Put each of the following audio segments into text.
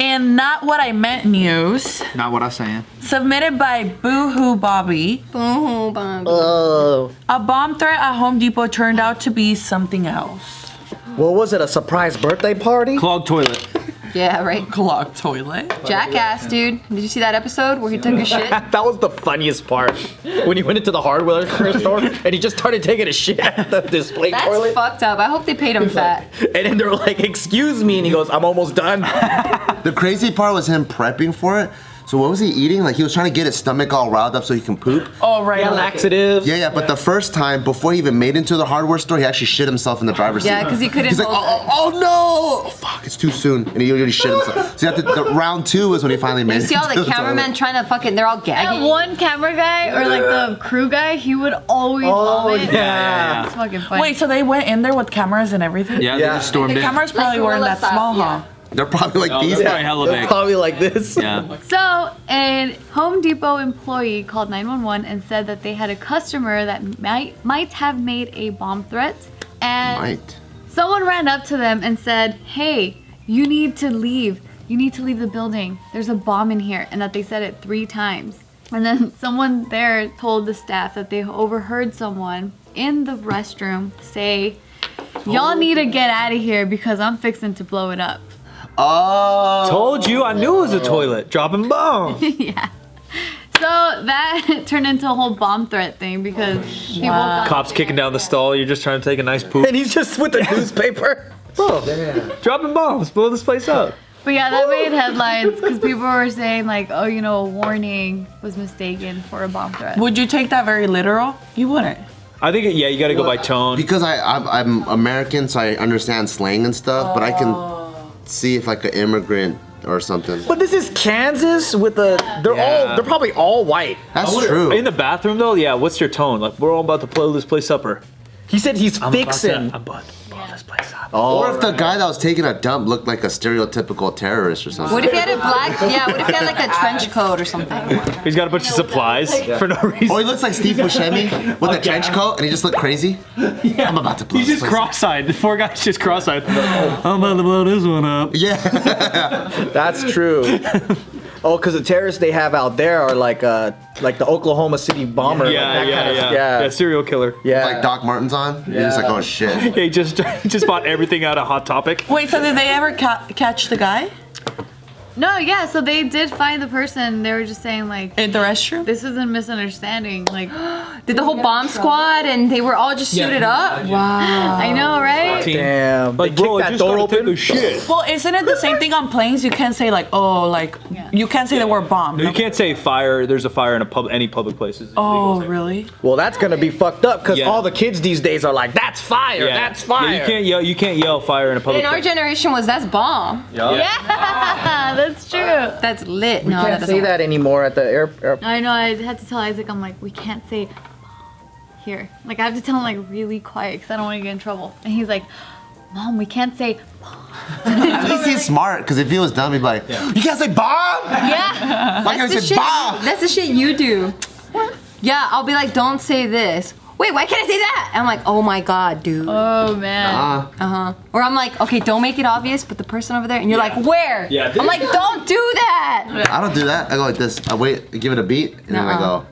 And Not What I Meant news, Not what I'm saying. submitted by Boohoo Bobby. Boohoo Bobby. A bomb threat at Home Depot turned out to be something else. What was it? A surprise birthday party? Clogged toilet. Yeah, right. Clogged toilet. Jackass, dude. Did you see that episode where he took a shit? That was the funniest part. When he went into the hardware store and he just started taking a shit at the display That's toilet. fucked up. I hope they paid him fat. And then they're like, excuse me, and he goes, I'm almost done. The crazy part was him prepping for it. So what was he eating? Like he was trying to get his stomach all riled up so he can poop. Oh, right. Laxatives. Yeah, but the first time, before he even made it into the hardware store, he actually shit himself in the driver's seat. Yeah, because he couldn't He's like, hold it. oh no! Oh, fuck, it's too soon. And he already shit himself. So you have to, the round 2 was when he finally made You it. see all the into cameramen toilet. trying to fucking, they're all gagging. That one camera guy or like the crew guy, he would always vomit. yeah. It's fucking funny. Wait, so they went in there with cameras and everything? Yeah, they just stormed The in. cameras probably Like weren't gorilla that small, style, huh? They're probably like these. They're probably hella big. Probably like this. Yeah. So, a Home Depot employee called 911 and said that they had a customer that might have made a bomb threat. And Might. someone ran up to them and said, hey, you need to leave. You need to leave the building. There's a bomb in here. And that they said it 3 times. And then someone there told the staff that they overheard someone in the restroom say, y'all need to get out of here because I'm fixing to blow it up. Oh. Told you, I knew it was a toilet. Dropping bombs. Yeah. So that turned into a whole bomb threat thing because people got Cops kicking down the stall. You're just trying to take a nice poop. And he's just with the newspaper. Bro, dropping bombs. Blow this place up. But yeah, that made headlines because people were saying like, oh, you know, a warning was mistaken for a bomb threat. Would you take that very literal? You wouldn't. I think, yeah, you got to go by tone. Because I'm American, so I understand slang and stuff, but I can see if like an immigrant or something. But this is Kansas with the, they're probably all white. That's true. In the bathroom, though, yeah, what's your tone? Like, we're all about to blow this place up, or He said he's fixing. I'm about to blow this place up. Or if the guy that was taking a dump looked like a stereotypical terrorist or something. What if he had a black, what if he had like a trench coat or something? He's got a bunch of supplies for no reason. Or he looks like Steve Buscemi with a trench coat and he just looked crazy. I'm about to blow He's this just place up. cross-eyed. The poor guy's just cross-eyed. I'm about to blow this one up. Yeah. That's true. Oh, because the terrorists they have out there are like the Oklahoma City bomber. like that kind of- Yeah, serial killer. Yeah. Like Doc Martens on. You're just like, oh shit. He just bought everything out of Hot Topic. Wait, so did they ever catch the guy No, yeah, so they did find the person. They were just saying like, in the restroom? this is a misunderstanding. Like, Did the whole bomb squad and they were all just suited up? Wow. I know, right? Damn. Like, they bro, kicked I that just door gotta take open. a shit. Well, isn't it the same thing on planes? You can't say like, oh, like, you can't say the word bomb. You can't say fire. There's a fire in any public places. It's Oh, illegal. really? Well, that's gonna be fucked up because Yeah. all the kids these days are like, "That's fire! Yeah. That's fire!" Yeah, you can't yell fire in a public In our place. generation was that's bomb. Yeah, that's true. That's lit. We No, can't that say doesn't that anymore at the airport. I know. I had to tell Isaac. I'm like, we can't say here. Like, I have to tell him like really quiet because I don't want to get in trouble. And he's like, Mom, we can't say. At least he's smart, because if he was dumb, he'd be like, you can't say bomb! Yeah. Why can't I That's the say shit. bomb? That's the shit you do. Yeah, I'll be like, don't say this. Wait, why can't I say that? I'm like, oh my god, dude. Oh man. Or I'm like, okay, don't make it obvious, but the person over there, and you're like, where? Yeah, I'm like, don't do that. I don't do that. I go like this. I wait, give it a beat, and then I go.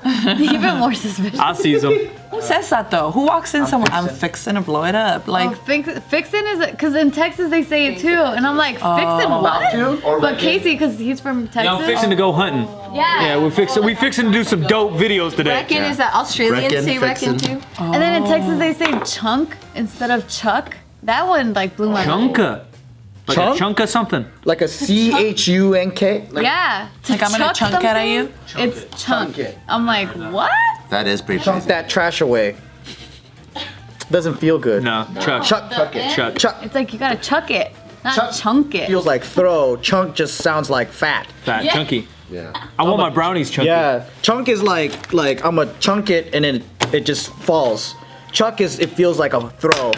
Even more suspicious. I sees him. Who says that though? Who walks in somewhere? I'm fixing to blow it up. Like, Oh, fixin' is because in Texas they say it too, and I'm like, fixin' what? But Casey, because he's from Texas. Yeah, I'm fixing to go hunting. Yeah. Yeah, we fixing to do some dope videos today. Reckon is that Australian Reckon, say reckon fixin'. too? And then in Texas they say chunk instead of chuck. That one like blew my mind. Chunka. Like Chunk? a chunk of something. Like a CHUNK. Yeah. like I'm gonna chunk it at you. It's chunk. I'm like, what? That is pretty Chunk crazy. that trash away. Doesn't feel good. No, chuck. Chuck it. Chuck. Chuck It's like you gotta chuck it, not chunk it. feels like throw. Chunk just sounds like fat. Fat, chunky. Yeah. I want my brownies chunky. Yeah. Chunk is like I'm gonna chunk it and then it just falls. Chuck is it feels like a throw.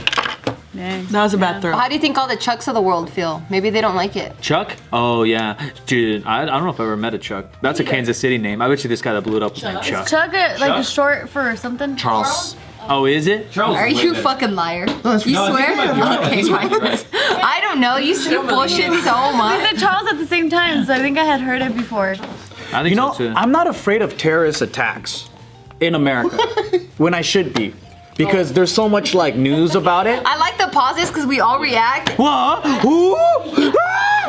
Dang. That was a bad throw. How do you think all the Chucks of the world feel? Maybe they don't like it. Chuck? Oh, yeah. Dude, I don't know if I ever met a Chuck. That's a Kansas City name. I bet you this guy that blew it up was named Chuck. Chuck it like a short for something. Charles. Oh, is it? Are you fucking liar? You swear? Okay, fine. I don't don't know. You bullshit so We much. said Charles at the same time, so I think I had heard it before. I think You know, so too. I'm not afraid of terrorist attacks in America when I should be. Because there's so much like news about it. I like the pauses because we all react What? Who?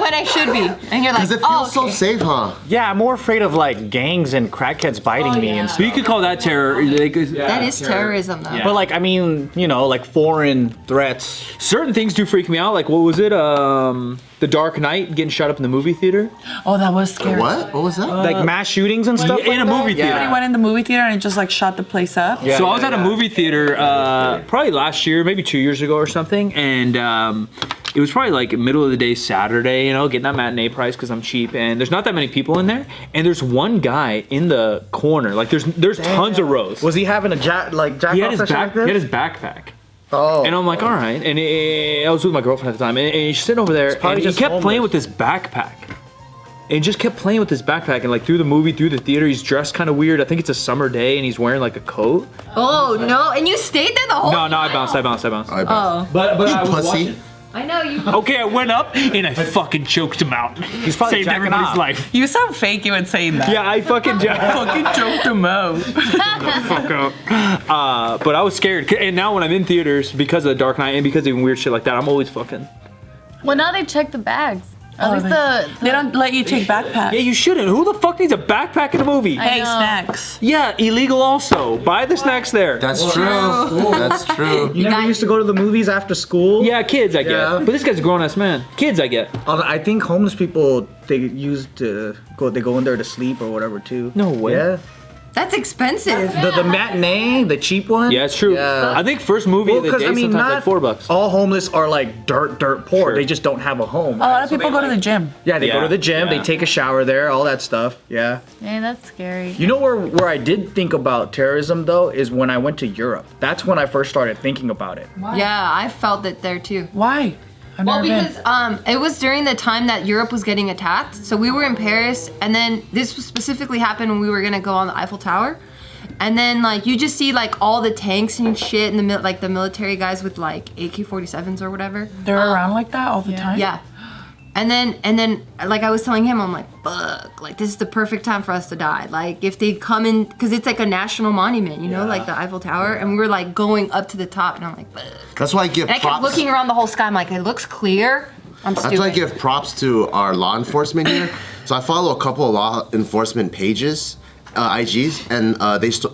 when I should be, and you're like, Because it oh, feels so safe, huh? Yeah, I'm more afraid of like gangs and crackheads biting me and But stuff. you could call that terror. Like, that is terrorism, though. Yeah. But like, I mean, you know, like foreign threats. certain things do freak me out. Like, what was it? The Dark Knight getting shot up in the movie theater. Oh, that was scary. What? What was that? Like mass shootings and stuff. in like a that? movie theater. Somebody went in the movie theater and it just like shot the place up. Yeah. So I was at a movie theater probably last year, maybe 2 years ago or something, and it was probably like middle of the day Saturday, you know, getting that matinee price because I'm cheap, and there's not that many people in there, and there's one guy in the corner, like there's tons of rows. Was he having a jack He had his backpack. Oh. And I'm like, all right. And I was with my girlfriend at the time, and he's sitting over there, probably and he just kept playing homeless. with this backpack. And he just kept playing with this backpack, and like through the movie, through the theater, he's dressed kind of weird. I think it's a summer day, and he's wearing like a coat. Oh no! And you stayed there the whole. No, I time? bounced. I bet. Oh, But You I was pussy. watching. I know you. Okay, I went up and I fucking choked him out. He's probably Saved jacking everybody's off. life. You sound fake even saying that. Yeah, I fucking Fucking choked him out. fuck up. But I was scared, and now when I'm in theaters because of the Dark Knight and because of weird shit like that, I'm always fucking. Well, now they check the bags. At Oh, least They don't let you take backpacks. Yeah, you shouldn't. Who the fuck needs a backpack in a movie? Hey, know. snacks. Yeah, illegal also. Buy the snacks there. That's true. That's true. You never got- used to go to the movies after school? Yeah, kids I get. Yeah. But this guy's a grown ass man. Kids I get. I think homeless people they used to go. They go in there to sleep or whatever too. No way. Yeah. That's expensive. The matinee, the cheap one. Yeah, it's true. Yeah. I think first movie Well, of the because day I mean, sometimes not like $4. all homeless are like dirt poor. Sure. They just don't have a home. A lot of people go to the gym. Yeah, they go Yeah, to the gym. yeah. They take a shower there. All that stuff. Yeah. Yeah, that's scary. You know where I did think about terrorism though is when I went to Europe. That's when I first started thinking about it. Yeah, I felt it there too. Why? I've Well, never because it was during the time that Europe was getting attacked. So we were in Paris, and then this specifically happened when we were gonna go on the Eiffel Tower. And then like you just see like all the tanks and shit, and the military guys with like AK-47s or whatever. been. They're around like that all the time. Yeah. And then like I was telling him, I'm like, fuck, like this is the perfect time for us to die. Like if they come in, because it's like a national monument, you know, like the Eiffel Tower, and we were like going up to the top, and I'm like, fuck. That's why I give And I kept props. looking around the whole sky. I'm like, it looks clear. I'm That's stupid. why I give props to our law enforcement here. So I follow a couple of law enforcement pages, IGs, and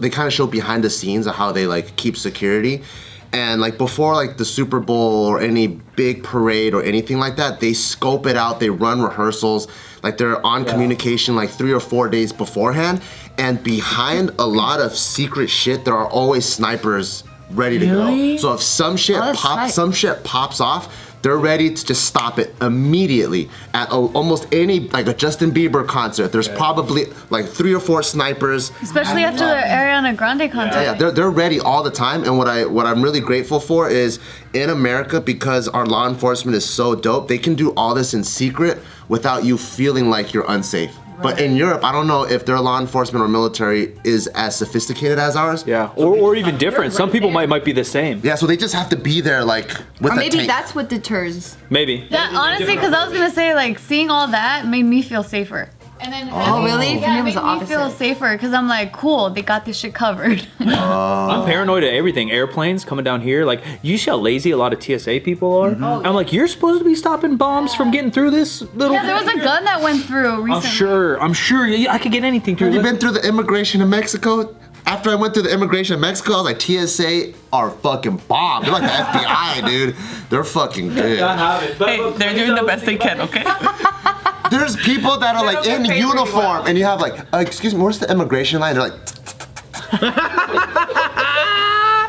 they kind of show behind the scenes of how they like keep security. And like before like the Super Bowl or any big parade or anything like that, they scope it out, they run rehearsals, like they're on communication like 3 or 4 days beforehand. And behind a lot of secret shit, there are always snipers ready to Really? go. So if some shit that's tight. pops off, they're ready to just stop it immediately at almost any, like a Justin Bieber concert. There's probably like 3 or 4 snipers. Especially after the Ariana Grande concert. Yeah, they're ready all the time. And what I'm really grateful for is in America, because our law enforcement is so dope, they can do all this in secret without you feeling like you're unsafe. But in Europe, I don't know if their law enforcement or military is as sophisticated as ours. Yeah, or even different. Some people might be the same. Yeah, so they just have to be there like with Or a maybe tank. that's what deters. Maybe. Yeah, honestly, because I was gonna say like seeing all that made me feel safer. And then Oh, really? For Yeah, me, it it was made the me feel opposite. safer because I'm like, cool, they got this shit covered. I'm paranoid of everything. Airplanes coming down here. Like, you see how lazy a lot of TSA people are? I'm like, you're supposed to be stopping bombs from getting through this little. Yeah, there was a gun that went through recently. I'm sure. I could get anything through. Have you been through the immigration in Mexico? After I went through the immigration in Mexico, I was like, TSA are fucking bomb. They're like the FBI, dude. They're fucking good. Hey, they're doing the best they can, okay? There's people that are like in uniform, and you have like, excuse me, where's the immigration line? They're like,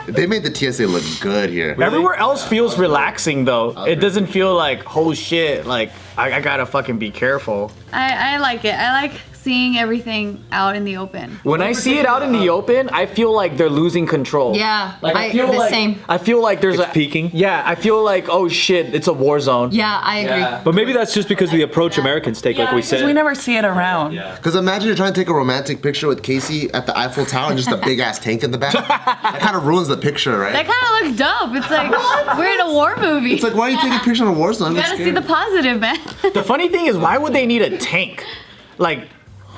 they made the TSA look good here. Everywhere else feels relaxing though. It doesn't feel like, oh shit, like I gotta fucking be careful. I like it. I like seeing everything out in the open. When I see it out in the open, I feel like they're losing control. Yeah, Like I feel like same. I feel like there's It's peaking? Yeah, I feel like oh shit, it's a war zone. Yeah, I agree. But maybe that's just because of the approach Americans take, like we Because said. we never see it around. Because imagine you're trying to take a romantic picture with Casey at the Eiffel Tower and just a big ass tank in the back. That kind of ruins the picture, right? That kind of looks dope. It's like we're in a war movie. It's like, why are you taking a picture in a war zone? You gotta see the positive, man. The funny thing is, why would they need a tank? Like,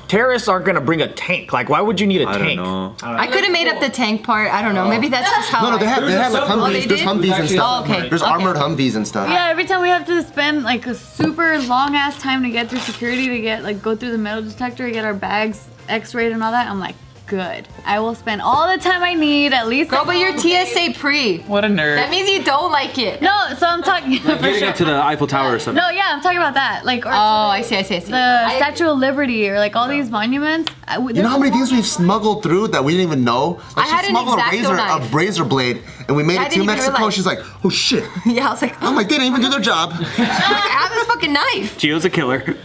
terrorists aren't gonna bring a tank. Like, why would you need a I tank? don't know. I could have made up the tank part. I don't know. Maybe that's just how. No, they had like Humvees. they There's did? Humvees and stuff. Oh, okay. There's Okay. armored Humvees and stuff. Yeah, every time we have to spend like a super long ass time to get through security to get like go through the metal detector to get our bags x-rayed and all that. I'm like, good. I will spend all the time I need at least. Girl, but you're TSA pre. What a nerd. That means you don't like it. No, so I'm talking for Getting sure. up to the Eiffel Tower or something. No, yeah, I'm talking about that. Like, or Oh, I see. the Statue of Liberty or like all these monuments. You know how many things we've smuggled through that we didn't even know? Like I had she an smuggled X-Acto knife. a razor blade, and we made I it to didn't even Mexico. realize. She's like, oh shit. Yeah, I was like, I'm like, they didn't even do their job. I have this fucking knife. Gio's a killer.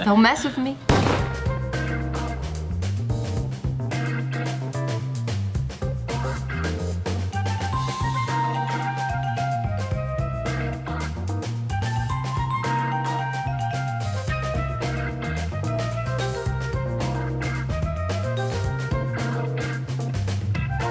Don't mess with me.